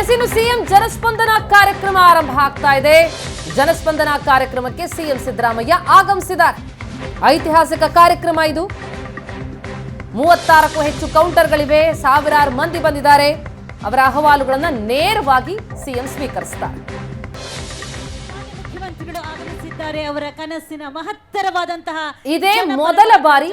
S ಇನ್ನು CM ಜನಸ್ಪಂದನ ಕಾರ್ಯಕ್ರಮ ಆರಂಭ ಆಗ್ತಾ ಇದೆ. ಜನಸ್ಪಂದನ ಕಾರ್ಯಕ್ರಮಕ್ಕೆ ಸಿಎಂ ಸಿದ್ದರಾಮಯ್ಯ ಆಗಮಿಸಿದ್ದಾರೆ. ಐತಿಹಾಸಿಕ ಕಾರ್ಯಕ್ರಮ ಇದು. 36ಕ್ಕೂ ಹೆಚ್ಚು ಕೌಂಟರ್ಗಳಿವೆ. ಸಾವಿರಾರು ಮಂದಿ ಬಂದಿದ್ದಾರೆ. ಅವರ ಅಹವಾಲುಗಳನ್ನು ನೇರವಾಗಿ ಸಿಎಂ ಸ್ವೀಕರಿಸುತ್ತಾರೆ. ಮುಖ್ಯಮಂತ್ರಿಗಳು ಆಗಮಿಸಿದ್ದಾರೆ. ಅವರ ಕನಸಿನ ಮಹತ್ತರವಾದಂತಹ ಇದೇ ಮೊದಲ ಬಾರಿ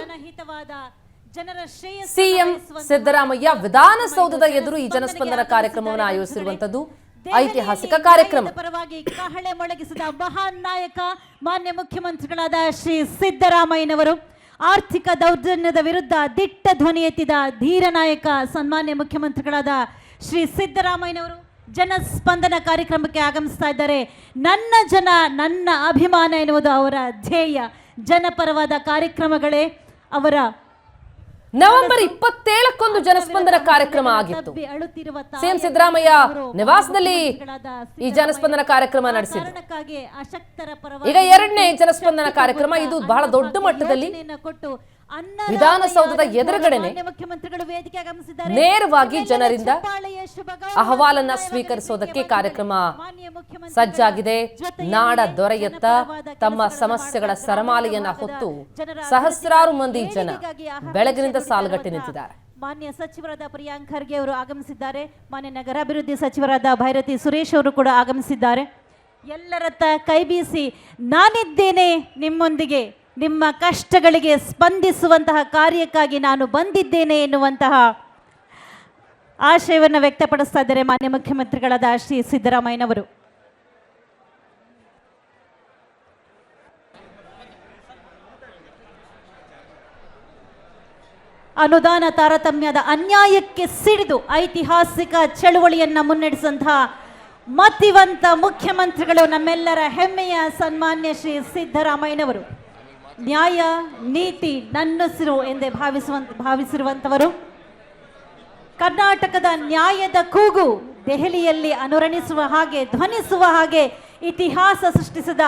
ಸಿಎಂ ಸಿದ್ದರಾಮಯ್ಯ ವಿಧಾನಸೌಧದ ಎದುರು ಈ ಜನಸ್ಪಂದನ ಕಾರ್ಯಕ್ರಮವನ್ನು ಆಯೋಜಿಸಿರುವಂತದ್ದು ಐತಿಹಾಸಿಕ ಕಾರ್ಯಕ್ರಮ. ಪರವಾಗಿ ಕಹಳೆ ಮೊಳಗಿಸಿದ ಮಹಾನ್ ನಾಯಕ ಮಾನ್ಯ ಮುಖ್ಯಮಂತ್ರಿಗಳಾದ ಶ್ರೀ ಸಿದ್ದರಾಮಯ್ಯನವರು, ಆರ್ಥಿಕ ದೌರ್ಜನ್ಯದ ವಿರುದ್ಧ ದಿಟ್ಟ ಧ್ವನಿ ಎತ್ತಿದ ಧೀರ ನಾಯಕ ಸನ್ಮಾನ್ಯ ಮುಖ್ಯಮಂತ್ರಿಗಳಾದ ಶ್ರೀ ಸಿದ್ದರಾಮಯ್ಯನವರು ಜನಸ್ಪಂದನ ಕಾರ್ಯಕ್ರಮಕ್ಕೆ ಆಗಮಿಸ್ತಾ ಇದ್ದಾರೆ. ನನ್ನ ಜನ ನನ್ನ ಅಭಿಮಾನ ಎನ್ನುವುದು ಅವರ ಧ್ಯೇಯ. ಜನಪರವಾದ ಕಾರ್ಯಕ್ರಮಗಳೇ ಅವರ ನವೆಂಬರ್ 27ಕ್ಕೊಂದು ಜನಸ್ಪಂದನ ಕಾರ್ಯಕ್ರಮ ಆಗಿತ್ತು. ಸಿಎಂ ಸಿದ್ದರಾಮಯ್ಯ ನಿವಾಸದಲ್ಲಿ ಈ ಜನಸ್ಪಂದನ ಕಾರ್ಯಕ್ರಮ ನಡೆಸಿದ್ರು. ಈಗ ಎರಡನೇ ಜನಸ್ಪಂದನ ಕಾರ್ಯಕ್ರಮ. ಇದು ಬಹಳ ದೊಡ್ಡ ಮಟ್ಟದಲ್ಲಿ ವಿಧಾನಸೌಧದ ಎದುರುಗಡೆನೆ ನೇರವಾಗಿ ಜನರಿಂದ ಅಹವಾಲನ್ನ ಸ್ವೀಕರಿಸೋದಕ್ಕೆ ಕಾರ್ಯಕ್ರಮ ಸಜ್ಜಾಗಿದೆ. ನಾಡ ದೊರೆಯತ್ತ ತಮ್ಮ ಸಮಸ್ಯೆಗಳ ಸರಮಾಲೆಯನ್ನ ಹೊತ್ತು ಸಹಸ್ರಾರು ಮಂದಿ ಜನ ಬೆಳಗಿನಿಂದ ಸಾಲುಗಟ್ಟಿ ನಿಂತಿದ್ದಾರೆ. ಮಾನ್ಯ ಸಚಿವರಾದ ಪ್ರಿಯಾಂಕ್ ಖರ್ಗೆ ಅವರು ಆಗಮಿಸಿದ್ದಾರೆ. ಮಾನ್ಯ ನಗರಾಭಿವೃದ್ಧಿ ಸಚಿವರಾದ ಭೈರತಿ ಸುರೇಶ್ ಅವರು ಕೂಡ ಆಗಮಿಸಿದ್ದಾರೆ. ಎಲ್ಲರತ್ತ ಕೈ ಬೀಸಿ ನಾನಿದ್ದೇನೆ ನಿಮ್ಮೊಂದಿಗೆ, ನಿಮ್ಮ ಕಷ್ಟಗಳಿಗೆ ಸ್ಪಂದಿಸುವಂತಹ ಕಾರ್ಯಕ್ಕಾಗಿ ನಾನು ಬಂದಿದ್ದೇನೆ ಎನ್ನುವಂತಹ ಆಶಯವನ್ನು ವ್ಯಕ್ತಪಡಿಸ್ತಾ ಇದ್ದಾರೆ ಮಾನ್ಯ ಮುಖ್ಯಮಂತ್ರಿಗಳಾದ ಶ್ರೀ ಸಿದ್ದರಾಮಯ್ಯನವರು. ಅನುದಾನ ತಾರತಮ್ಯದ ಅನ್ಯಾಯಕ್ಕೆ ಸಿಡಿದು ಐತಿಹಾಸಿಕ ಚಳುವಳಿಯನ್ನ ಮುನ್ನಡೆಸಿದಂತಹ ಮತಿವಂತ ಮುಖ್ಯಮಂತ್ರಿಗಳು, ನಮ್ಮೆಲ್ಲರ ಹೆಮ್ಮೆಯ ಸನ್ಮಾನ್ಯ ಶ್ರೀ ಸಿದ್ದರಾಮಯ್ಯನವರು. ನ್ಯಾಯ ನೀತಿ ನನ್ನುಸಿರು ಎಂದೇ ಭಾವಿಸಿರುವಂತವರು. ಕರ್ನಾಟಕದ ನ್ಯಾಯದ ಕೂಗು ದೆಹಲಿಯಲ್ಲಿ ಅನುರಣಿಸುವ ಹಾಗೆ, ಧ್ವನಿಸುವ ಹಾಗೆ ಇತಿಹಾಸ ಸೃಷ್ಟಿಸಿದ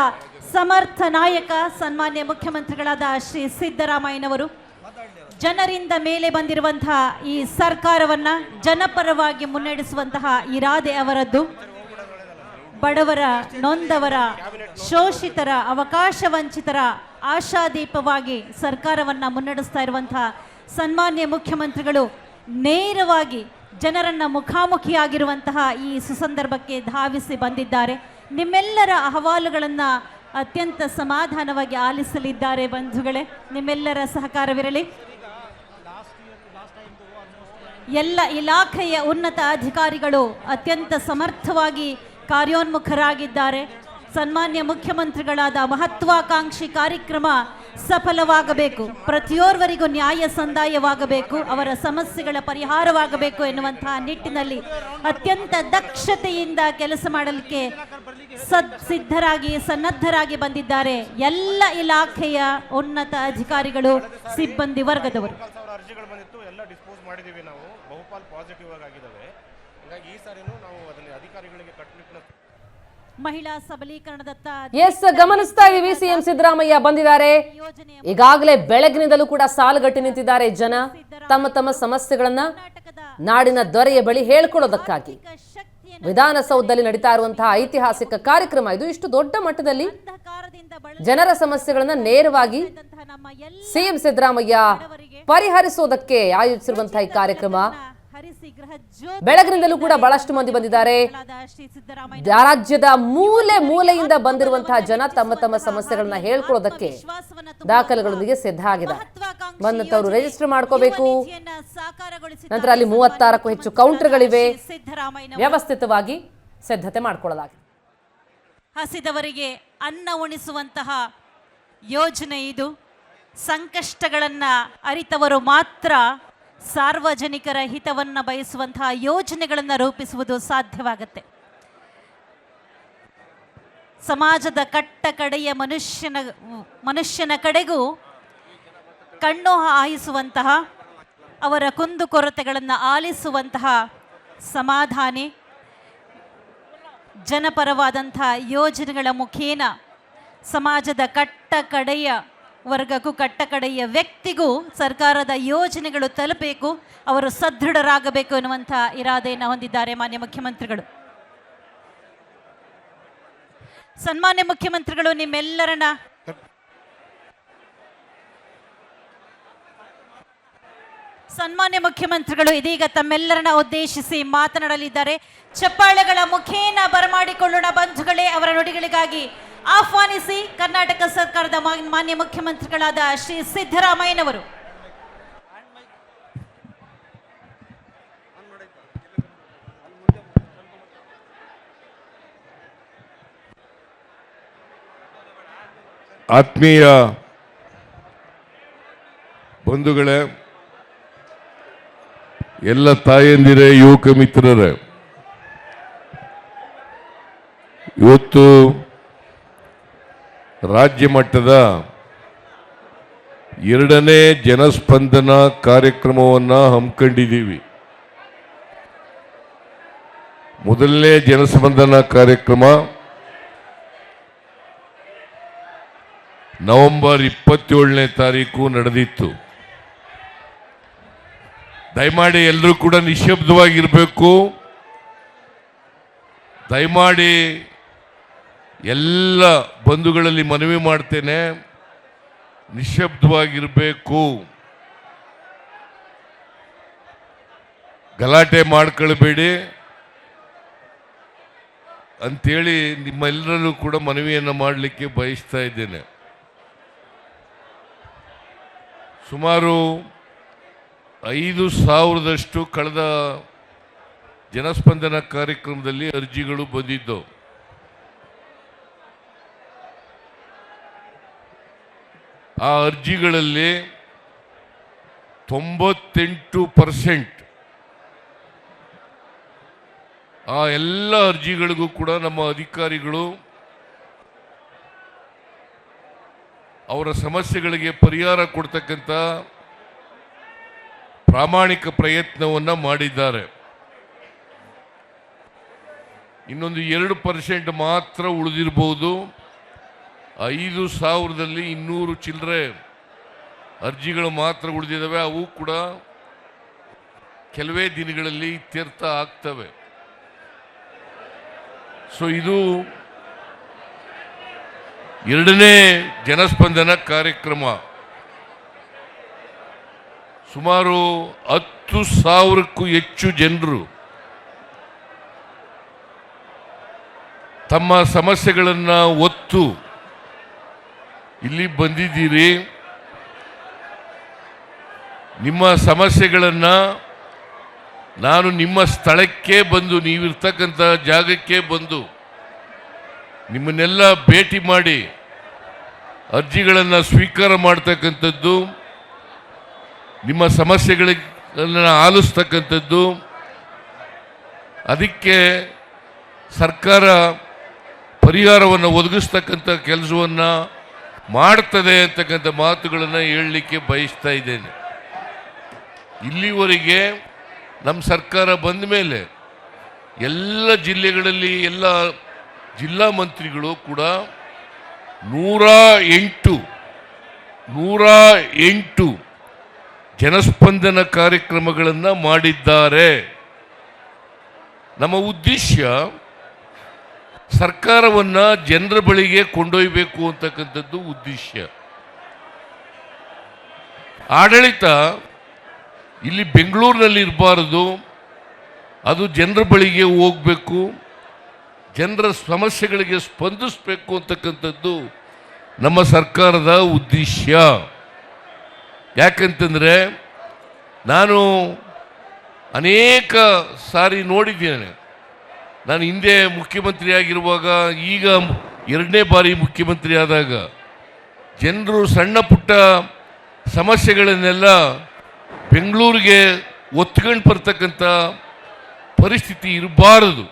ಸಮರ್ಥ ನಾಯಕ ಸನ್ಮಾನ್ಯ ಮುಖ್ಯಮಂತ್ರಿಗಳಾದ ಶ್ರೀ ಸಿದ್ದರಾಮಯ್ಯನವರು. ಜನರಿಂದ ಮೇಲೆ ಬಂದಿರುವಂತಹ ಈ ಸರ್ಕಾರವನ್ನ ಜನಪರವಾಗಿ ಮುನ್ನಡೆಸುವಂತಹ ಇರಾದೆ ಅವರದ್ದು. ಬಡವರ, ನೊಂದವರ, ಶೋಷಿತರ, ಅವಕಾಶ ವಂಚಿತರ ಆಶಾದೀಪವಾಗಿ ಸರ್ಕಾರವನ್ನ ಮುನ್ನಡೆಸ್ತಾ ಇರುವಂತಹ ಸನ್ಮಾನ್ಯ ಮುಖ್ಯಮಂತ್ರಿಗಳು ನೇರವಾಗಿ ಜನರನ್ನ ಮುಖಾಮುಖಿಯಾಗಿರುವಂತಹ ಈ ಸುಸಂದರ್ಭಕ್ಕೆ ಧಾವಿಸಿ ಬಂದಿದ್ದಾರೆ. ನಿಮ್ಮೆಲ್ಲರ ಅಹವಾಲುಗಳನ್ನು ಅತ್ಯಂತ ಸಮಾಧಾನವಾಗಿ ಆಲಿಸಲಿದ್ದಾರೆ. ಬಂಧುಗಳೇ, ನಿಮ್ಮೆಲ್ಲರ ಸಹಕಾರವಿರಲಿ. ಎಲ್ಲ ಇಲಾಖೆಯ ಉನ್ನತ ಅಧಿಕಾರಿಗಳು ಅತ್ಯಂತ ಸಮರ್ಥವಾಗಿ ಕಾರ್ಯೋನ್ಮುಖರಾಗಿದ್ದಾರೆ. ಸನ್ಮಾನ್ಯ ಮುಖ್ಯಮಂತ್ರಿಗಳಾದ ಮಹತ್ವಾಕಾಂಕ್ಷಿ ಕಾರ್ಯಕ್ರಮ ಸಫಲವಾಗಬೇಕು, ಪ್ರತಿಯೋರ್ವರಿಗೂ ನ್ಯಾಯ ಸಂದಾಯವಾಗಬೇಕು, ಅವರ ಸಮಸ್ಯೆಗಳ ಪರಿಹಾರವಾಗಬೇಕು ಎನ್ನುವಂತಹ ನಿಟ್ಟಿನಲ್ಲಿ ಅತ್ಯಂತ ದಕ್ಷತೆಯಿಂದ ಕೆಲಸ ಮಾಡಲಿಕ್ಕೆ ಸಿದ್ಧರಾಗಿ ಸನ್ನದ್ಧರಾಗಿ ಬಂದಿದ್ದಾರೆ ಎಲ್ಲ ಇಲಾಖೆಯ ಉನ್ನತ ಅಧಿಕಾರಿಗಳು, ಸಿಬ್ಬಂದಿ ವರ್ಗದವರು. ಮಹಿಳಾ ಸಬಲೀಕರಣದತ್ತ ಗಮನಿಸ್ತಾ ಇದೀವಿ. ಸಿಎಂ ಸಿದ್ದರಾಮಯ್ಯ ಬಂದಿದ್ದಾರೆ. ಈಗಾಗಲೇ ಬೆಳಗಿನಿಂದಲೂ ಕೂಡ ಸಾಲುಗಟ್ಟಿ ನಿಂತಿದ್ದಾರೆ ಜನ ತಮ್ಮ ತಮ್ಮ ಸಮಸ್ಯೆಗಳನ್ನ ನಾಡಿನ ದೊರೆಯ ಬಳಿ ಹೇಳ್ಕೊಳ್ಳೋದಕ್ಕಾಗಿ. ವಿಧಾನಸೌಧದಲ್ಲಿ ನಡೀತಾ ಇರುವಂತಹ ಐತಿಹಾಸಿಕ ಕಾರ್ಯಕ್ರಮ ಇದು. ಇಷ್ಟು ದೊಡ್ಡ ಮಟ್ಟದಲ್ಲಿ ಜನರ ಸಮಸ್ಯೆಗಳನ್ನ ನೇರವಾಗಿ ಸಿಎಂ ಸಿದ್ದರಾಮಯ್ಯ ಪರಿಹರಿಸೋದಕ್ಕೆ ಆಯೋಜಿಸಿರುವಂತಹ ಈ ಕಾರ್ಯಕ್ರಮ. ಬೆಳಗಿನಿಂದಲೂ ಕೂಡ ಬಹಳಷ್ಟು ಮಂದಿ ಬಂದಿದ್ದಾರೆ. ರಾಜ್ಯದ ಮೂಲೆ ಮೂಲೆಯಿಂದ ಬಂದಿರುವಂತಹ ಜನ ತಮ್ಮ ತಮ್ಮ ಸಮಸ್ಯೆಗಳನ್ನ ಹೇಳ್ಕೊಳ್ಳೋದಕ್ಕೆ ದಾಖಲೆಗಳೊಂದಿಗೆ ಸಿದ್ಧ ಆಗಿದೆ. ಬಂದಂತವರು ರಿಜಿಸ್ಟರ್ ಮಾಡ್ಕೋಬೇಕು. ನಂತರ ಅಲ್ಲಿ 36ಕ್ಕೂ ಹೆಚ್ಚು ಕೌಂಟರ್ಗಳಿವೆ. ವ್ಯವಸ್ಥಿತವಾಗಿ ಸಿದ್ಧತೆ ಮಾಡಿಕೊಳ್ಳಲಾಗಿದೆ. ಹಸಿದವರಿಗೆ ಅನ್ನ ಉಣಿಸುವಂತಹ ಯೋಜನೆ ಇದು. ಸಂಕಷ್ಟಗಳನ್ನ ಅರಿತವರು ಮಾತ್ರ ಸಾರ್ವಜನಿಕರ ಹಿತವನ್ನು ಬಯಸುವಂತಹ ಯೋಜನೆಗಳನ್ನು ರೂಪಿಸುವುದು ಸಾಧ್ಯವಾಗುತ್ತೆ. ಸಮಾಜದ ಕಟ್ಟ ಕಡೆಯ ಮನುಷ್ಯನ ಕಡೆಗೂ ಕಣ್ಣು ಹಾಯಿಸುವಂತಹ, ಅವರ ಕುಂದುಕೊರತೆಗಳನ್ನು ಆಲಿಸುವಂತಹ ಸಮಾಧಾನಿ, ಜನಪರವಾದಂತಹ ಯೋಜನೆಗಳ ಮುಖೇನ ಸಮಾಜದ ಕಟ್ಟ ಕಡೆಯ ವರ್ಗಕ್ಕೂ ಕಟ್ಟಕಡೆಯ ವ್ಯಕ್ತಿಗೂ ಸರ್ಕಾರದ ಯೋಜನೆಗಳು ತಲುಪಬೇಕು, ಅವರು ಸದೃಢರಾಗಬೇಕು ಎನ್ನುವಂಥ ಇರಾದೆಯನ್ನು ಹೊಂದಿದ್ದಾರೆ ಮಾನ್ಯ ಮುಖ್ಯಮಂತ್ರಿಗಳು. ಸನ್ಮಾನ್ಯ ಮುಖ್ಯಮಂತ್ರಿಗಳು ನಿಮ್ಮೆಲ್ಲರನ್ನ ಸನ್ಮಾನ್ಯ ಮುಖ್ಯಮಂತ್ರಿಗಳು ಇದೀಗ ತಮ್ಮೆಲ್ಲರನ್ನ ಉದ್ದೇಶಿಸಿ ಮಾತನಾಡಲಿದ್ದಾರೆ. ಚಪ್ಪಾಳೆಗಳ ಮುಖೇನ ಬರಮಾಡಿಕೊಳ್ಳೋಣ ಬಂಧುಗಳೇ. ಅವರ ನುಡಿಗಳಿಗಾಗಿ ಆಹ್ವಾನಿಸಿ ಕರ್ನಾಟಕ ಸರ್ಕಾರದ ಮಾನ್ಯ ಮುಖ್ಯಮಂತ್ರಿಗಳಾದ ಶ್ರೀ ಸಿದ್ದರಾಮಯ್ಯನವರು. ಆತ್ಮೀಯ ಬಂಧುಗಳೇ, ಎಲ್ಲ ತಾಯಂದಿರೇ, ಯುವಕ ಮಿತ್ರರೇ, ಇವತ್ತು ರಾಜ್ಯ ಮಟ್ಟದ 2ನೇ ಜನಸ್ಪಂದನ ಕಾರ್ಯಕ್ರಮವನ್ನು ಹಮ್ಮಿಕೊಂಡಿದ್ದೀವಿ. ಮೊದಲನೇ ಜನಸ್ಪಂದನ ಕಾರ್ಯಕ್ರಮ ನವೆಂಬರ್ 27ನೇ ತಾರೀಕು ನಡೆದಿತ್ತು. ದಯಮಾಡಿ ಎಲ್ಲರೂ ಕೂಡ ನಿಶ್ಶಬ್ದವಾಗಿರಬೇಕು. ದಯಮಾಡಿ ಎಲ್ಲ ಬಂಧುಗಳಲ್ಲಿ ಮನವಿ ಮಾಡ್ತೇನೆ, ನಿಶ್ಶಬ್ದವಾಗಿರಬೇಕು, ಗಲಾಟೆ ಮಾಡ್ಕೊಳ್ಬೇಡಿ ಅಂತೇಳಿ ನಿಮ್ಮೆಲ್ಲರಲ್ಲೂ ಕೂಡ ಮನವಿಯನ್ನು ಮಾಡಲಿಕ್ಕೆ ಬಯಸ್ತಾ ಇದ್ದೇನೆ. ಸುಮಾರು 5,000ದಷ್ಟು ಕಳೆದ ಜನಸ್ಪಂದನ ಕಾರ್ಯಕ್ರಮದಲ್ಲಿ ಅರ್ಜಿಗಳು ಬಂದಿದ್ದು. ಆ ಅರ್ಜಿಗಳಲ್ಲಿ 98% ಆ ಎಲ್ಲ ಅರ್ಜಿಗಳಿಗೂ ಕೂಡ ನಮ್ಮ ಅಧಿಕಾರಿಗಳು ಅವರ ಸಮಸ್ಯೆಗಳಿಗೆ ಪರಿಹಾರ ಕೊಡ್ತಕ್ಕಂಥ ಪ್ರಾಮಾಣಿಕ ಪ್ರಯತ್ನವನ್ನು ಮಾಡಿದ್ದಾರೆ. ಇನ್ನೊಂದು 2% ಮಾತ್ರ ಉಳಿದಿರಬಹುದು. 5,000ದಲ್ಲಿ 200 ಚಿಲ್ಲರೆ ಅರ್ಜಿಗಳು ಮಾತ್ರ ಉಳಿದಿದ್ದಾವೆ. ಅವು ಕೂಡ ಕೆಲವೇ ದಿನಗಳಲ್ಲಿ ಇತ್ಯರ್ಥ ಆಗ್ತವೆ. ಸೊ ಇದು 2ನೇ ಜನಸ್ಪಂದನ ಕಾರ್ಯಕ್ರಮ. ಸುಮಾರು 10,000ಕ್ಕೂ ಹೆಚ್ಚು ಜನರು ತಮ್ಮ ಸಮಸ್ಯೆಗಳನ್ನು ಒತ್ತು ಇಲ್ಲಿ ಬಂದಿದ್ದೀರಿ. ನಿಮ್ಮ ಸಮಸ್ಯೆಗಳನ್ನು ನಾನು ನಿಮ್ಮ ಸ್ಥಳಕ್ಕೆ ಬಂದು, ನೀವಿರ್ತಕ್ಕಂಥ ಜಾಗಕ್ಕೆ ಬಂದು ನಿಮ್ಮನ್ನೆಲ್ಲ ಭೇಟಿ ಮಾಡಿ ಅರ್ಜಿಗಳನ್ನು ಸ್ವೀಕಾರ ಮಾಡ್ತಕ್ಕಂಥದ್ದು, ನಿಮ್ಮ ಸಮಸ್ಯೆಗಳನ್ನು ಆಲಿಸ್ತಕ್ಕಂಥದ್ದು, ಅದಕ್ಕೆ ಸರ್ಕಾರ ಪರಿಹಾರವನ್ನು ಒದಗಿಸ್ತಕ್ಕಂಥ ಕೆಲಸವನ್ನು ಮಾಡ್ತದೆ ಅಂತಕ್ಕಂಥ ಮಾತುಗಳನ್ನು ಹೇಳಲಿಕ್ಕೆ ಬಯಸ್ತಾ ಇದ್ದೇನೆ. ಇಲ್ಲಿವರೆಗೆ ನಮ್ಮ ಸರ್ಕಾರ ಬಂದ ಮೇಲೆ ಎಲ್ಲ ಜಿಲ್ಲೆಗಳಲ್ಲಿ ಎಲ್ಲ ಜಿಲ್ಲಾ ಮಂತ್ರಿಗಳು ಕೂಡ 108 ಜನಸ್ಪಂದನ ಕಾರ್ಯಕ್ರಮಗಳನ್ನು ಮಾಡಿದ್ದಾರೆ. ನಮ್ಮ ಉದ್ದೇಶ ಸರ್ಕಾರವನ್ನು ಜನರ ಬಳಿಗೆ ಕೊಂಡೊಯ್ಯಬೇಕು ಅಂತಕ್ಕಂಥದ್ದು ಉದ್ದೇಶ. ಆಡಳಿತ ಇಲ್ಲಿ ಬೆಂಗಳೂರಿನಲ್ಲಿ ಇರಬಾರದು, ಅದು ಜನರ ಬಳಿಗೆ ಹೋಗಬೇಕು, ಜನರ ಸಮಸ್ಯೆಗಳಿಗೆ ಸ್ಪಂದಿಸಬೇಕು ಅಂತಕ್ಕಂಥದ್ದು ನಮ್ಮ ಸರ್ಕಾರದ ಉದ್ದೇಶ. ಯಾಕಂತಂದರೆ ನಾನು ಅನೇಕ ಸಾರಿ ನೋಡಿದ್ದೇನೆ. ನಾನು ಹಿಂದೆ ಮುಖ್ಯಮಂತ್ರಿ ಆಗಿರುವಾಗ, ಈಗ 2ನೇ ಬಾರಿ ಮುಖ್ಯಮಂತ್ರಿ ಆದಾಗ ಜನರು ಸಣ್ಣ ಪುಟ್ಟ ಸಮಸ್ಯೆಗಳನ್ನೆಲ್ಲ ಬೆಂಗಳೂರಿಗೆ ಒತ್ಕೊಂಡು ಬರ್ತಕ್ಕಂಥ ಪರಿಸ್ಥಿತಿ ಇರಬಾರದು.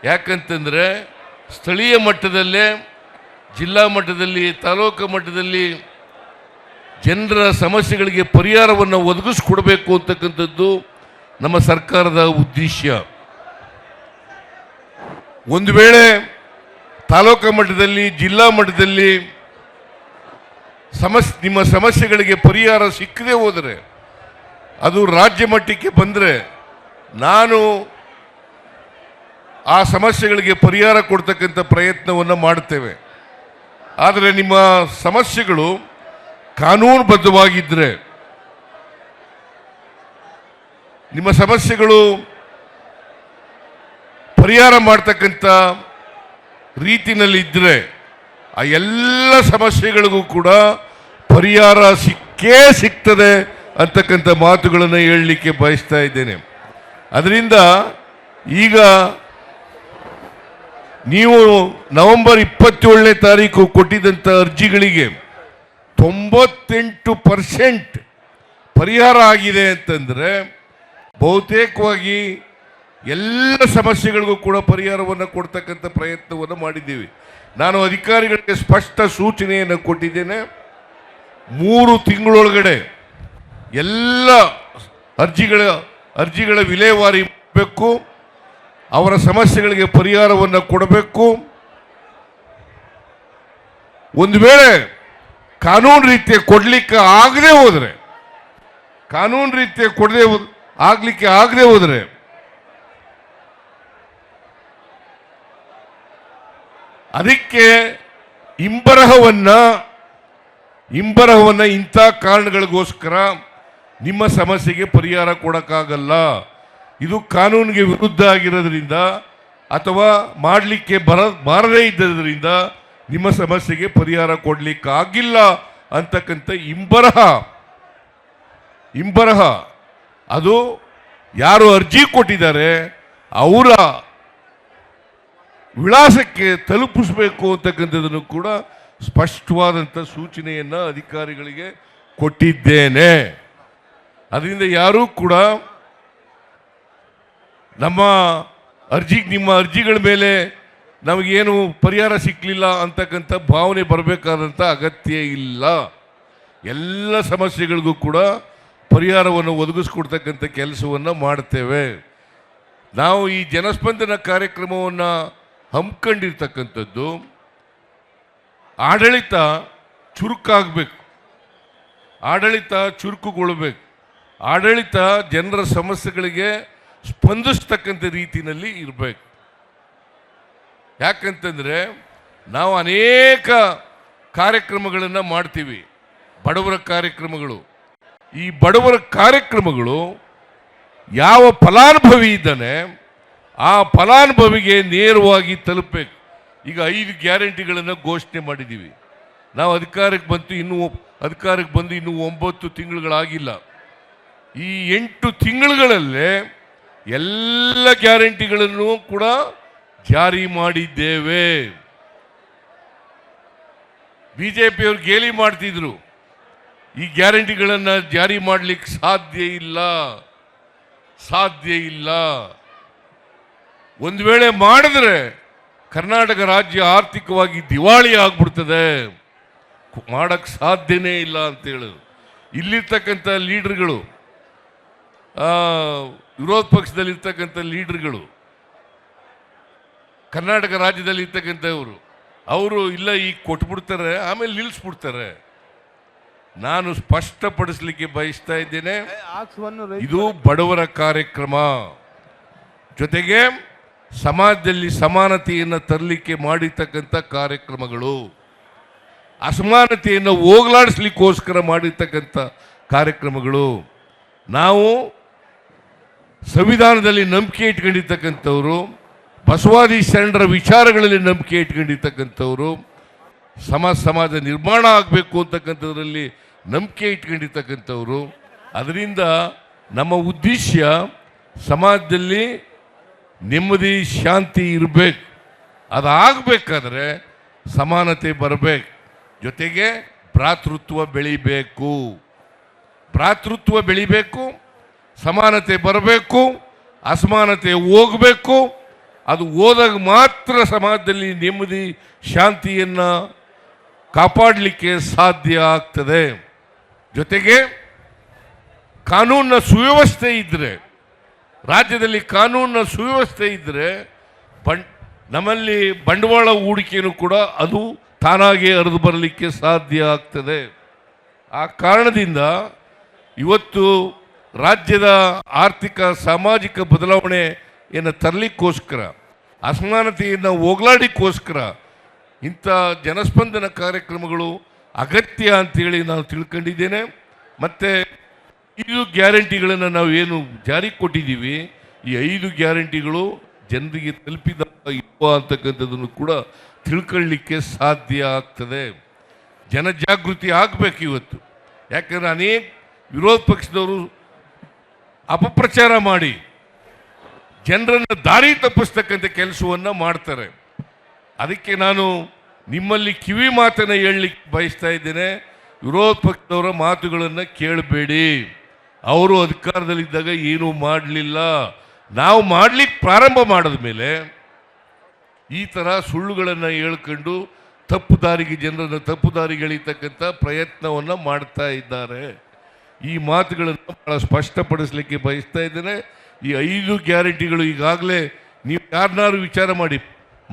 ಯಾಕಂತಂದರೆ ಸ್ಥಳೀಯ ಮಟ್ಟದಲ್ಲೇ, ಜಿಲ್ಲಾ ಮಟ್ಟದಲ್ಲಿ, ತಾಲೂಕು ಮಟ್ಟದಲ್ಲಿ ಜನರ ಸಮಸ್ಯೆಗಳಿಗೆ ಪರಿಹಾರವನ್ನು ಒದಗಿಸ್ಕೊಡ್ಬೇಕು ಅಂತಕ್ಕಂಥದ್ದು ನಮ್ಮ ಸರ್ಕಾರದ ಉದ್ದೇಶ. ಒಂದು ವೇಳೆ ತಾಲೂಕು ಮಟ್ಟದಲ್ಲಿ, ಜಿಲ್ಲಾ ಮಟ್ಟದಲ್ಲಿ ನಿಮ್ಮ ಸಮಸ್ಯೆಗಳಿಗೆ ಪರಿಹಾರ ಸಿಕ್ಕದೆ ಹೋದರೆ, ಅದು ರಾಜ್ಯ ಮಟ್ಟಕ್ಕೆ ಬಂದರೆ ನಾನು ಆ ಸಮಸ್ಯೆಗಳಿಗೆ ಪರಿಹಾರ ಕೊಡ್ತಕ್ಕಂಥ ಪ್ರಯತ್ನವನ್ನು ಮಾಡ್ತೇವೆ. ಆದರೆ ನಿಮ್ಮ ಸಮಸ್ಯೆಗಳು ಕಾನೂನುಬದ್ಧವಾಗಿದ್ದರೆ, ನಿಮ್ಮ ಸಮಸ್ಯೆಗಳು ಪರಿಹಾರ ಮಾಡ್ತಕ್ಕಂಥ ರೀತಿನಲ್ಲಿ ಇದ್ದರೆ, ಆ ಎಲ್ಲ ಸಮಸ್ಯೆಗಳಿಗೂ ಕೂಡ ಪರಿಹಾರ ಸಿಕ್ಕೇ ಸಿಗ್ತದೆ ಅಂತಕ್ಕಂಥ ಮಾತುಗಳನ್ನು ಹೇಳಲಿಕ್ಕೆ ಬಯಸ್ತಾ ಇದ್ದೇನೆ. ಅದರಿಂದ ಈಗ ನೀವು ನವೆಂಬರ್ 27ನೇ ತಾರೀಕು ಕೊಟ್ಟಿದ್ದಂಥ ಅರ್ಜಿಗಳಿಗೆ 98% ಪರಿಹಾರ ಆಗಿದೆ ಅಂತಂದರೆ, ಬಹುತೇಕವಾಗಿ ಎಲ್ಲ ಸಮಸ್ಯೆಗಳಿಗೂ ಕೂಡ ಪರಿಹಾರವನ್ನು ಕೊಡ್ತಕ್ಕಂಥ ಪ್ರಯತ್ನವನ್ನು ಮಾಡಿದ್ದೀವಿ. ನಾನು ಅಧಿಕಾರಿಗಳಿಗೆ ಸ್ಪಷ್ಟ ಸೂಚನೆಯನ್ನು ಕೊಟ್ಟಿದ್ದೇನೆ. 3 ತಿಂಗಳೊಳಗಡೆ ಎಲ್ಲ ಅರ್ಜಿಗಳ ವಿಲೇವಾರಿ ಮಾಡಬೇಕು, ಅವರ ಸಮಸ್ಯೆಗಳಿಗೆ ಪರಿಹಾರವನ್ನು ಕೊಡಬೇಕು. ಒಂದು ವೇಳೆ ಕಾನೂನು ರೀತಿಯ ಕೊಡಲಿಕ್ಕೆ ಆಗದೆ ಹೋದರೆ, ಕಾನೂನು ರೀತಿಯ ಆಗಲಿಕ್ಕೆ ಆಗದೆ ಹೋದರೆ ಅದಕ್ಕೆ ಇಂಬರಹವನ್ನ ಇಂಥ ಕಾರಣಗಳಿಗೋಸ್ಕರ ನಿಮ್ಮ ಸಮಸ್ಯೆಗೆ ಪರಿಹಾರ ಕೊಡಕ್ಕಾಗಲ್ಲ, ಇದು ಕಾನೂನಿಗೆ ವಿರುದ್ಧ ಆಗಿರೋದ್ರಿಂದ ಅಥವಾ ಮಾಡಲಿಕ್ಕೆ ಬಾರದೇ ಇದ್ದರಿಂದ ನಿಮ್ಮ ಸಮಸ್ಯೆಗೆ ಪರಿಹಾರ ಕೊಡಲಿಕ್ಕಾಗಿಲ್ಲ ಅಂತಕ್ಕಂಥ ಇಂಬರಹ ಅದು ಯಾರು ಅರ್ಜಿ ಕೊಟ್ಟಿದ್ದಾರೆ ಅವರ ವಿಳಾಸಕ್ಕೆ ತಲುಪಿಸಬೇಕು ಅಂತಕ್ಕಂಥದ್ದನ್ನು ಕೂಡ ಸ್ಪಷ್ಟವಾದಂಥ ಸೂಚನೆಯನ್ನು ಅಧಿಕಾರಿಗಳಿಗೆ ಕೊಟ್ಟಿದ್ದೇನೆ. ಅದರಿಂದ ಯಾರೂ ಕೂಡ ನಿಮ್ಮ ಅರ್ಜಿಗಳ ಮೇಲೆ ನಮಗೇನು ಪರಿಹಾರ ಸಿಕ್ಕಲಿಲ್ಲ ಅಂತಕ್ಕಂಥ ಭಾವನೆ ಬರಬೇಕಾದಂಥ ಅಗತ್ಯ ಇಲ್ಲ. ಎಲ್ಲ ಸಮಸ್ಯೆಗಳಿಗೂ ಕೂಡ ಪರಿಹಾರವನ್ನು ಒದಗಿಸ್ಕೊಡ್ತಕ್ಕಂಥ ಕೆಲಸವನ್ನು ಮಾಡ್ತೇವೆ. ನಾವು ಈ ಜನಸ್ಪಂದನ ಕಾರ್ಯಕ್ರಮವನ್ನು ಹಮ್ಮಿಕೊಂಡಿರ್ತಕ್ಕಂಥದ್ದು ಆಡಳಿತ ಚುರುಕಾಗಬೇಕು, ಆಡಳಿತ ಚುರುಕುಗೊಳ್ಳಬೇಕು, ಆಡಳಿತ ಜನರ ಸಮಸ್ಯೆಗಳಿಗೆ ಸ್ಪಂದಿಸ್ತಕ್ಕಂಥ ರೀತಿಯಲ್ಲಿ ಇರಬೇಕು. ಯಾಕಂತಂದರೆ ನಾವು ಅನೇಕ ಕಾರ್ಯಕ್ರಮಗಳನ್ನು ಮಾಡ್ತೀವಿ, ಬಡವರ ಕಾರ್ಯಕ್ರಮಗಳು. ಈ ಬಡವರ ಕಾರ್ಯಕ್ರಮಗಳು ಯಾವ ಫಲಾನುಭವಿ ಇದ್ದಾನೆ ಆ ಫಲಾನುಭವಿಗೆ ನೇರವಾಗಿ ತಲುಪಬೇಕು. ಈಗ 5 ಗ್ಯಾರಂಟಿಗಳನ್ನು ಘೋಷಣೆ ಮಾಡಿದ್ದೀವಿ. ನಾವು ಅಧಿಕಾರಕ್ಕೆ ಬಂದು ಇನ್ನೂ 9 ತಿಂಗಳುಗಳಾಗಿಲ್ಲ. ಈ 8 ತಿಂಗಳುಗಳಲ್ಲೇ ಎಲ್ಲ ಗ್ಯಾರಂಟಿಗಳನ್ನು ಕೂಡ ಜಾರಿ ಮಾಡಿದ್ದೇವೆ. ಬಿಜೆಪಿಯವರು ಗೇಲಿ ಮಾಡ್ತಿದ್ರು, ಈ ಗ್ಯಾರಂಟಿಗಳನ್ನು ಜಾರಿ ಮಾಡಲಿಕ್ಕೆ ಸಾಧ್ಯ ಇಲ್ಲ. ಒಂದು ವೇಳೆ ಮಾಡಿದ್ರೆ ಕರ್ನಾಟಕ ರಾಜ್ಯ ಆರ್ಥಿಕವಾಗಿ ದಿವಾಳಿ ಆಗ್ಬಿಡ್ತದೆ, ಮಾಡಕ್ಕೆ ಸಾಧ್ಯನೇ ಇಲ್ಲ ಅಂತ ಹೇಳಿದ್ರು. ಇಲ್ಲಿರ್ತಕ್ಕಂಥ ಲೀಡರ್ಗಳು, ವಿರೋಧ ಪಕ್ಷದಲ್ಲಿರ್ತಕ್ಕಂಥ ಲೀಡರ್ಗಳು, ಕರ್ನಾಟಕ ರಾಜ್ಯದಲ್ಲಿ ಇರ್ತಕ್ಕಂಥವರು, ಅವರು ಇಲ್ಲ ಈಗ ಕೊಟ್ಬಿಡ್ತಾರೆ ಆಮೇಲೆ ನಿಲ್ಲಿಸ್ಬಿಡ್ತಾರೆ. ನಾನು ಸ್ಪಷ್ಟಪಡಿಸಲಿಕ್ಕೆ ಬಯಸ್ತಾ ಇದ್ದೇನೆ, ಇದು ಬಡವರ ಕಾರ್ಯಕ್ರಮ, ಜೊತೆಗೆ ಸಮಾಜದಲ್ಲಿ ಸಮಾನತೆಯನ್ನು ತರಲಿಕ್ಕೆ ಮಾಡಿರ್ತಕ್ಕಂಥ ಕಾರ್ಯಕ್ರಮಗಳು, ಅಸಮಾನತೆಯನ್ನು ಹೋಗಲಾಡಿಸ್ಲಿಕ್ಕೋಸ್ಕರ ಮಾಡಿರ್ತಕ್ಕಂಥ ಕಾರ್ಯಕ್ರಮಗಳು. ನಾವು ಸಂವಿಧಾನದಲ್ಲಿ ನಂಬಿಕೆ ಇಟ್ಕೊಂಡಿರ್ತಕ್ಕಂಥವ್ರು, ಬಸವಾದಿ ಶರಣರ ವಿಚಾರಗಳಲ್ಲಿ ನಂಬಿಕೆ ಇಟ್ಕೊಂಡಿರ್ತಕ್ಕಂಥವ್ರು, ಸಮಾಜ ನಿರ್ಮಾಣ ಆಗಬೇಕು ಅಂತಕ್ಕಂಥದ್ರಲ್ಲಿ ನಂಬಿಕೆ ಇಟ್ಕೊಂಡಿರ್ತಕ್ಕಂಥವ್ರು. ಅದರಿಂದ ನಮ್ಮ ಉದ್ದೇಶ ಸಮಾಜದಲ್ಲಿ ನೆಮ್ಮದಿ ಶಾಂತಿ ಇರಬೇಕು. ಅದಾಗಬೇಕಾದ್ರೆ ಸಮಾನತೆ ಬರಬೇಕು, ಜೊತೆಗೆ ಭ್ರಾತೃತ್ವ ಬೆಳಿಬೇಕು, ಸಮಾನತೆ ಬರಬೇಕು, ಅಸಮಾನತೆ ಹೋಗಬೇಕು. ಅದು ಹೋದಾಗ ಮಾತ್ರ ಸಮಾಜದಲ್ಲಿ ನೆಮ್ಮದಿ ಶಾಂತಿಯನ್ನು ಕಾಪಾಡಲಿಕ್ಕೆ ಸಾಧ್ಯ ಆಗ್ತದೆ. ಜೊತೆಗೆ ಕಾನೂನಿನ ಸುವ್ಯವಸ್ಥೆ ಇದ್ದರೆ, ರಾಜ್ಯದಲ್ಲಿ ಕಾನೂನಿನ ಸುವ್ಯವಸ್ಥೆ ಇದ್ದರೆ ನಮ್ಮಲ್ಲಿ ಬಂಡವಾಳ ಹೂಡಿಕೆಯೂ ಕೂಡ ಅದು ತಾನಾಗೇ ಹರಿದು ಬರಲಿಕ್ಕೆ ಸಾಧ್ಯ ಆಗ್ತದೆ. ಆ ಕಾರಣದಿಂದ ಇವತ್ತು ರಾಜ್ಯದ ಆರ್ಥಿಕ ಸಾಮಾಜಿಕ ಬದಲಾವಣೆಯನ್ನು ತರಲಿಕ್ಕೋಸ್ಕರ, ಅಸಮಾನತೆಯನ್ನು ಹೋಗಲಾಡಿಕ್ಕೋಸ್ಕರ ಇಂಥ ಜನಸ್ಪಂದನ ಕಾರ್ಯಕ್ರಮಗಳು ಅಗತ್ಯ ಅಂತೇಳಿ ನಾನು ತಿಳ್ಕೊಂಡಿದ್ದೇನೆ. ಮತ್ತು 5 ಗ್ಯಾರಂಟಿಗಳನ್ನು ನಾವು ಏನು ಜಾರಿಗೆ ಕೊಟ್ಟಿದ್ದೀವಿ, ಈ 5 ಗ್ಯಾರಂಟಿಗಳು ಜನರಿಗೆ ತಲುಪಿದ ಇಲ್ವಾ ಅಂತಕ್ಕಂಥದ್ದನ್ನು ಕೂಡ ತಿಳ್ಕೊಳ್ಳಿಕ್ಕೆ ಸಾಧ್ಯ ಆಗ್ತದೆ. ಜನಜಾಗೃತಿ ಆಗಬೇಕು ಇವತ್ತು. ಯಾಕಂದರೆ ಅನೇಕ ವಿರೋಧ ಪಕ್ಷದವರು ಅಪಪ್ರಚಾರ ಮಾಡಿ ಜನರನ್ನು ದಾರಿ ತಪ್ಪಿಸ್ತಕ್ಕಂಥ ಕೆಲಸವನ್ನು ಮಾಡ್ತಾರೆ. ಅದಕ್ಕೆ ನಾನು ನಿಮ್ಮಲ್ಲಿ ಕಿವಿ ಮಾತನ್ನು ಹೇಳಲಿಕ್ಕೆ ಬಯಸ್ತಾ ಇದ್ದೇನೆ. ವಿರೋಧ ಪಕ್ಷದವರ ಮಾತುಗಳನ್ನು ಕೇಳಬೇಡಿ. ಅವರು ಅಧಿಕಾರದಲ್ಲಿದ್ದಾಗ ಏನೂ ಮಾಡಲಿಲ್ಲ. ನಾವು ಮಾಡಲಿಕ್ಕೆ ಪ್ರಾರಂಭ ಮಾಡಿದ ಮೇಲೆ ಈ ಥರ ಸುಳ್ಳುಗಳನ್ನು ಹೇಳ್ಕೊಂಡು ತಪ್ಪು ದಾರಿಗೆ ಜನರನ್ನು ತಪ್ಪು ದಾರಿಗೆ ಎಳೀತಕ್ಕಂಥ ಪ್ರಯತ್ನವನ್ನು ಮಾಡ್ತಾ ಇದ್ದಾರೆ. ಈ ಮಾತುಗಳನ್ನು ಭಾಳ ಸ್ಪಷ್ಟಪಡಿಸಲಿಕ್ಕೆ ಬಯಸ್ತಾ ಇದ್ದೇನೆ. ಈ 5 ಗ್ಯಾರಂಟಿಗಳು ಈಗಾಗಲೇ ನೀವು ಯಾರನ್ನಾರು ವಿಚಾರ ಮಾಡಿ,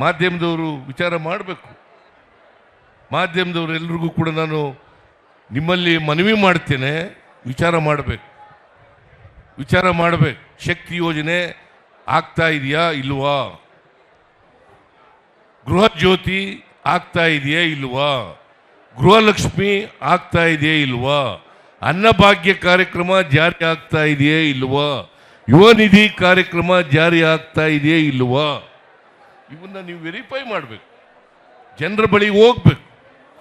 ಮಾಧ್ಯಮದವರು ವಿಚಾರ ಮಾಡಬೇಕು. ಮಾಧ್ಯಮದವರು ಎಲ್ರಿಗೂ ಕೂಡ ನಾನು ನಿಮ್ಮಲ್ಲಿ ಮನವಿ ಮಾಡ್ತೇನೆ, ವಿಚಾರ ಮಾಡಬೇಕು. ಶಕ್ತಿ ಯೋಜನೆ ಆಗ್ತಾ ಇದೆಯಾ ಇಲ್ವಾ? ಗೃಹ ಜ್ಯೋತಿ ಆಗ್ತಾ ಇದೆಯಾ ಇಲ್ವಾ? ಗೃಹಲಕ್ಷ್ಮಿ ಆಗ್ತಾ ಇದೆಯಾ ಇಲ್ವಾ? ಅನ್ನಭಾಗ್ಯ ಕಾರ್ಯಕ್ರಮ ಜಾರಿ ಆಗ್ತಾ ಇದೆಯೇ ಇಲ್ವಾ? ಯುವ ನಿಧಿ ಕಾರ್ಯಕ್ರಮ ಜಾರಿ ಆಗ್ತಾ ಇದೆಯೇ ಇಲ್ವಾ? ಇವನ್ನ ನೀವು ವೆರಿಫೈ ಮಾಡಬೇಕು. ಜನರ ಬಳಿ ಹೋಗ್ಬೇಕು,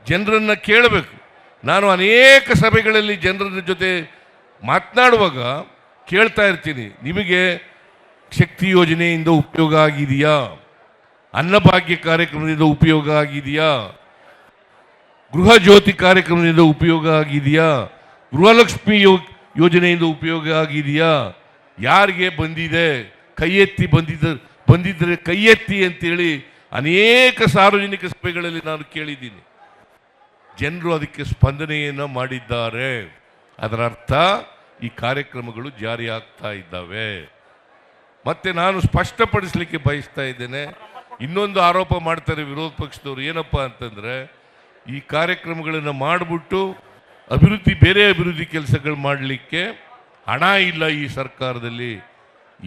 ಜನರನ್ನು ಕೇಳಬೇಕು. ನಾನು ಅನೇಕ ಸಭೆಗಳಲ್ಲಿ ಜನರ ಜೊತೆ ಮಾತನಾಡುವಾಗ ಕೇಳ್ತಾ ಇರ್ತೀನಿ, ನಿಮಗೆ ಶಕ್ತಿ ಯೋಜನೆಯಿಂದ ಉಪಯೋಗ ಆಗಿದೆಯಾ? ಅನ್ನಭಾಗ್ಯ ಕಾರ್ಯಕ್ರಮದಿಂದ ಉಪಯೋಗ ಆಗಿದೆಯಾ? ಗೃಹ ಜ್ಯೋತಿ ಕಾರ್ಯಕ್ರಮದಿಂದ ಉಪಯೋಗ ಆಗಿದೆಯಾ? ಗೃಹಲಕ್ಷ್ಮಿ ಯೋಜನೆಯಿಂದ ಉಪಯೋಗ ಆಗಿದೆಯಾ? ಯಾರಿಗೆ ಬಂದಿದೆ? ಕೈ ಎತ್ತಿ ಬಂದಿದ್ದರೆ ಕೈ ಎತ್ತಿ ಅಂತೇಳಿ ಅನೇಕ ಸಾರ್ವಜನಿಕ ಸಭೆಗಳಲ್ಲಿ ನಾನು ಕೇಳಿದ್ದೀನಿ. ಜನರು ಅದಕ್ಕೆ ಸ್ಪಂದನೆಯನ್ನು ಮಾಡಿದ್ದಾರೆ. ಅದರ ಅರ್ಥ ಈ ಕಾರ್ಯಕ್ರಮಗಳು ಜಾರಿ ಆಗ್ತಾ ಇದ್ದಾವೆ. ಮತ್ತೆ ನಾನು ಸ್ಪಷ್ಟಪಡಿಸಲಿಕ್ಕೆ ಬಯಸ್ತಾ ಇದ್ದೇನೆ, ಇನ್ನೊಂದು ಆರೋಪ ಮಾಡ್ತಾರೆ ವಿರೋಧ ಪಕ್ಷದವರು. ಏನಪ್ಪ ಅಂತಂದರೆ, ಈ ಕಾರ್ಯಕ್ರಮಗಳನ್ನು ಮಾಡಿಬಿಟ್ಟು ಬೇರೆ ಅಭಿವೃದ್ಧಿ ಕೆಲಸಗಳು ಮಾಡಲಿಕ್ಕೆ ಹಣ ಇಲ್ಲ ಈ ಸರ್ಕಾರದಲ್ಲಿ.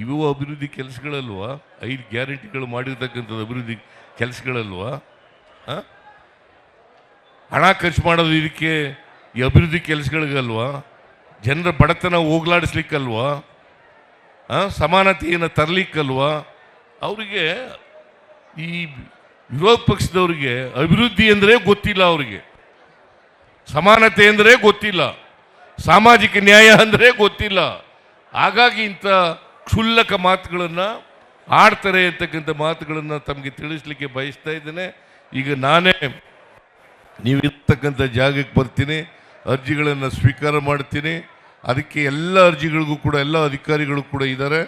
ಇವು ಅಭಿವೃದ್ಧಿ ಕೆಲಸಗಳಲ್ವಾ? 5 ಗ್ಯಾರಂಟಿಗಳು ಮಾಡಿರ್ತಕ್ಕಂಥದ್ದು ಅಭಿವೃದ್ಧಿ ಕೆಲಸಗಳಲ್ವಾ? ಹಣ ಖರ್ಚು ಮಾಡೋದು ಇದಕ್ಕೆ, ಈ ಅಭಿವೃದ್ಧಿ ಕೆಲಸಗಳಿಗಲ್ವಾ? ಜನರ ಬಡತನ ಹೋಗ್ಲಾಡಿಸ್ಲಿಕ್ಕಲ್ವಾ? ಸಮಾನತೆಯನ್ನು ತರಲಿಕ್ಕಲ್ವಾ? ಅವರಿಗೆ, ಈ ವಿರೋಧ ಪಕ್ಷದವರಿಗೆ ಅಭಿವೃದ್ಧಿ ಅಂದರೆ ಗೊತ್ತಿಲ್ಲ, ಅವರಿಗೆ ಸಮಾನತೆ ಅಂದರೆ ಗೊತ್ತಿಲ್ಲ, ಸಾಮಾಜಿಕ ನ್ಯಾಯ ಅಂದರೆ ಗೊತ್ತಿಲ್ಲ. ಹಾಗಾಗಿ ಇಂಥ ಕ್ಷುಲ್ಲಕ ಮಾತುಗಳನ್ನು ಆಡ್ತಾರೆ ಅಂತಕ್ಕಂಥ ಮಾತುಗಳನ್ನು ತಮಗೆ ತಿಳಿಸ್ಲಿಕ್ಕೆ ಬಯಸ್ತಾ ಇದ್ದೇನೆ. ಈಗ ನಾನೇ ನೀವಿರ್ತಕ್ಕಂಥ ಜಾಗಕ್ಕೆ ಬರ್ತೀನಿ, ಅರ್ಜಿಗಳನ್ನು ಸ್ವೀಕಾರ ಮಾಡ್ತೀನಿ. ಅದಕ್ಕೆ ಎಲ್ಲ ಅರ್ಜಿಗಳಿಗೂ ಕೂಡ ಎಲ್ಲ ಅಧಿಕಾರಿಗಳು ಕೂಡ ಇದ್ದಾರೆ.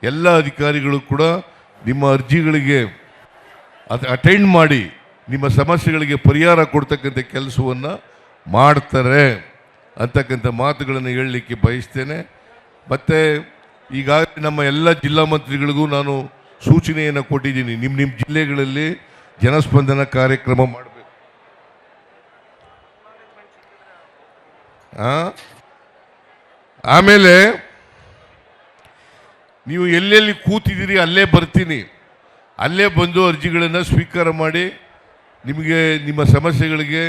ಎಲ್ಲ ಅಧಿಕಾರಿಗಳು ಕೂಡ ನಿಮ್ಮ ಅರ್ಜಿಗಳಿಗೆ ಅಟೆಂಡ್ ಮಾಡಿ ನಿಮ್ಮ ಸಮಸ್ಯೆಗಳಿಗೆ ಪರಿಹಾರ ಕೊಡ್ತಕ್ಕಂಥ ಕೆಲಸವನ್ನು ಮಾಡ್ತಾರೆ ಅಂತಕ್ಕಂಥ ಮಾತುಗಳನ್ನು ಹೇಳಲಿಕ್ಕೆ ಬಯಸ್ತೇನೆ. ಮತ್ತು ಈಗಾಗಲೇ ನಮ್ಮ ಎಲ್ಲ ಜಿಲ್ಲಾ ಮಂತ್ರಿಗಳಿಗೂ ನಾನು ಸೂಚನೆಯನ್ನು ಕೊಟ್ಟಿದ್ದೀನಿ, ನಿಮ್ಮ ಜಿಲ್ಲೆಗಳಲ್ಲಿ ಜನಸ್ಪಂದನ ಕಾರ್ಯಕ್ರಮ ಮಾಡಬೇಕು. ಆಮೇಲೆ ನೀವು ಎಲ್ಲೆಲ್ಲಿ ಕೂತಿದ್ದೀರಿ ಅಲ್ಲೇ ಬರ್ತೀನಿ, ಅಲ್ಲೇ ಬಂದು ಅರ್ಜಿಗಳನ್ನು ಸ್ವೀಕಾರ ಮಾಡಿ ನಿಮಗೆ ನಿಮ್ಮ ಸಮಸ್ಯೆಗಳಿಗೆ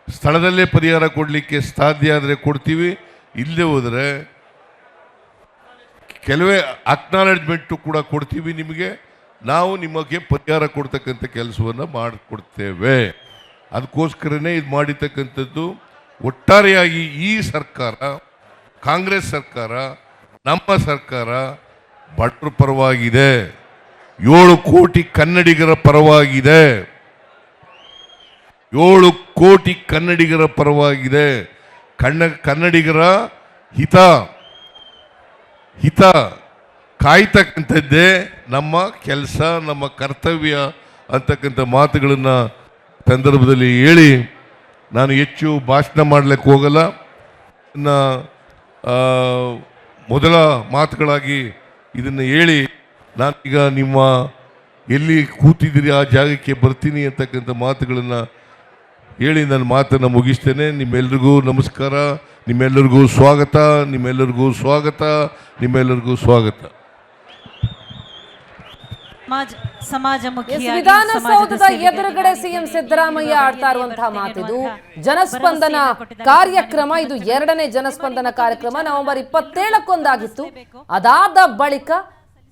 ಸ್ಥಳದಲ್ಲೇ ಪರಿಹಾರ ಕೊಡಲಿಕ್ಕೆ ಸಾಧ್ಯ ಆದರೆ ಕೊಡ್ತೀವಿ. ಇಲ್ಲದೆ ಹೋದರೆ ಕೆಲವೇ ಅಕ್ನಾಲೆಜ್ಮೆಂಟು ಕೂಡ ಕೊಡ್ತೀವಿ ನಿಮಗೆ. ನಾವು ನಿಮಗೆ ಪರಿಹಾರ ಕೊಡ್ತಕ್ಕಂಥ ಕೆಲಸವನ್ನು ಮಾಡಿಕೊಡ್ತೇವೆ. ಅದಕ್ಕೋಸ್ಕರನೇ ಇದು ಮಾಡಿರ್ತಕ್ಕಂಥದ್ದು. ಒಟ್ಟಾರೆಯಾಗಿ ಈ ಸರ್ಕಾರ, ಕಾಂಗ್ರೆಸ್ ಸರ್ಕಾರ, ನಮ್ಮ ಸರ್ಕಾರ ಬಡವರ ಪರವಾಗಿದೆ, 7 ಕೋಟಿ ಕನ್ನಡಿಗರ ಪರವಾಗಿದೆ, 7 ಕೋಟಿ ಕನ್ನಡಿಗರ ಪರವಾಗಿದೆ. ಕನ್ನಡಿಗರ ಹಿತ ಕಾಯ್ತಕ್ಕಂಥದ್ದೇ ನಮ್ಮ ಕೆಲಸ, ನಮ್ಮ ಕರ್ತವ್ಯ ಅಂತಕ್ಕಂಥ ಮಾತುಗಳನ್ನು ಸಂದರ್ಭದಲ್ಲಿ ಹೇಳಿ ನಾನು ಹೆಚ್ಚು ಭಾಷಣ ಮಾಡಲಿಕ್ಕೆ ಹೋಗಲ್ಲ. ಮೊದಲ ಮಾತುಗಳಾಗಿ ಇದನ್ನು ಹೇಳಿ ನಾನೀಗ ನಿಮ್ಮ ಎಲ್ಲಿ ಕೂತಿದ್ದೀರಿ ಆ ಜಾಗಕ್ಕೆ ಬರ್ತೀನಿ ಅಂತಕ್ಕಂಥ ಮಾತುಗಳನ್ನು ಹೇಳಿ ನನ್ನ ಮಾತನ್ನು ಮುಗಿಸ್ತೇನೆ. ನಿಮ್ಮೆಲ್ರಿಗೂ ನಮಸ್ಕಾರ, ನಿಮ್ಮೆಲ್ಲರಿಗೂ ಸ್ವಾಗತ, ನಿಮ್ಮೆಲ್ಲರಿಗೂ ಸ್ವಾಗತ, ನಿಮ್ಮೆಲ್ಲರಿಗೂ ಸ್ವಾಗತ. ವಿಧಾನಸೌಧದ ಎದುರುಗಡೆ ಸಿಎಂ ಸಿದ್ದರಾಮಯ್ಯ ಆಡ್ತಾ ಇರುವಂತಹ ಮಾತಿದು. ಜನಸ್ಪಂದನ ಕಾರ್ಯಕ್ರಮ ಇದು 2ನೇ ಜನಸ್ಪಂದನ ಕಾರ್ಯಕ್ರಮ. ನವೆಂಬರ್ 27 ಅದಾದ ಬಳಿಕ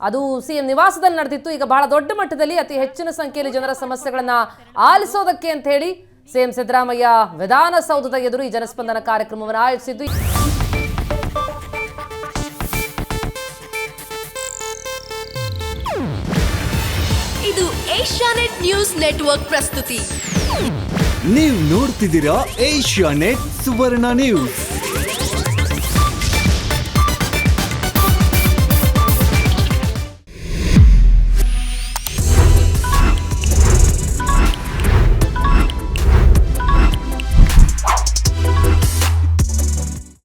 ಅದು ಸಿಎಂ ನಿವಾಸದಲ್ಲಿ ನಡೆದಿತ್ತು. ಈಗ ಬಹಳ ದೊಡ್ಡ ಮಟ್ಟದಲ್ಲಿ ಅತಿ ಹೆಚ್ಚಿನ ಸಂಖ್ಯೆಯಲ್ಲಿ ಜನರ ಸಮಸ್ಯೆಗಳನ್ನ ಆಲಿಸೋದಕ್ಕೆ ಅಂತ ಹೇಳಿ ಸಿಎಂ ಸಿದ್ದರಾಮಯ್ಯ ವಿಧಾನಸೌಧದ ಎದುರು ಈ ಜನಸ್ಪಂದನ ಕಾರ್ಯಕ್ರಮವನ್ನು ಆಯೋಜಿಸಿದ್ದು. ಇದು ಏಷ್ಯಾನೆಟ್ ನ್ಯೂಸ್ ನೆಟ್ವರ್ಕ್ ಪ್ರಸ್ತುತಿ. ನೀವು ನೋಡ್ತಿದ್ದೀರಾ ಏಷ್ಯಾನೆಟ್ ಸುವರ್ಣ ನ್ಯೂಸ್.